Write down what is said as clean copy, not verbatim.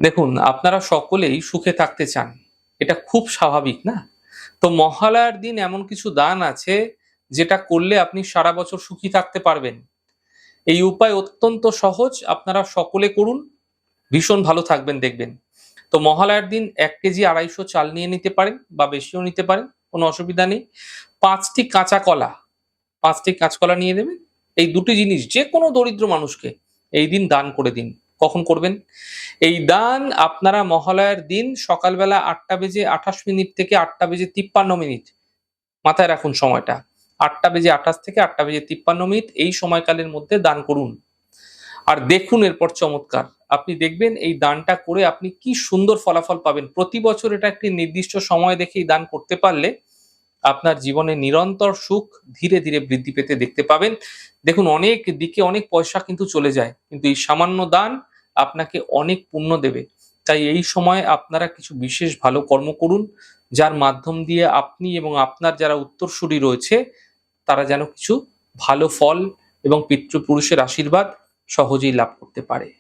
দেখুন, আপনারা সকলেই সুখে থাকতে চান। এটা খুব স্বাভাবিক না? তো মহালয়ার দিন এমন কিছু দান আছে যেটা করলে আপনি সারা বছর সুখী থাকতে পারবেন। এই উপায় অত্যন্ত সহজ, আপনারা সকলে করুন। ভীষণ ভালো থাকবেন দেখবেন। তো মহালয়ার দিন ১ কেজি ২৫০ চাল নিয়ে নিতে পারেন বা বেশিও নিতে পারেন, কোনো অসুবিধা নেই। ৫ টি কাঁচা কলা, ৫ টি কাঁচকলা নিয়ে নেবেন। এই ২ টি জিনিস যেকোনো দরিদ্র মানুষকে এই দিন দান করে দিন। কখন করবেন? এই দান আপনারা মহালয়ার দিন সকালবেলা ৮ঃ২৮ থেকে ৮ঃ৫৩ মাথায় রাখুন সময়টা। ৮ঃ২৮ থেকে ৮ঃ৫৩ এই সময়কালের মধ্যে দান করুন। আর দেখুন এরপর চমৎকার। আপনি দেখবেন এই দানটা করে আপনি কি সুন্দর ফলাফল পাবেন। প্রতি বছর এটা একটি নির্দিষ্ট সময় দেখে এই দান করতে পারলে আপনার জীবনে নিরন্তর সুখ ধীরে, ধীরে বৃদ্ধি পেতে দেখতে পাবেন। দেখুন অনেক দিকে অনেক পয়সা কিন্তু চলে যায়। কিন্তু এই সামান্য দান আপনাকে অনেক পুণ্য দেবে। তাই এই সময় আপনারা কিছু বিশেষ ভালো কর্ম করুন, যার মাধ্যম দিয়ে আপনি এবং আপনার যারা উত্তরসূরি রয়েছে, তারা যেন কিছু ভালো ফল এবং পিতৃপুরুষের আশীর্বাদ সহজেই লাভ করতে পারে।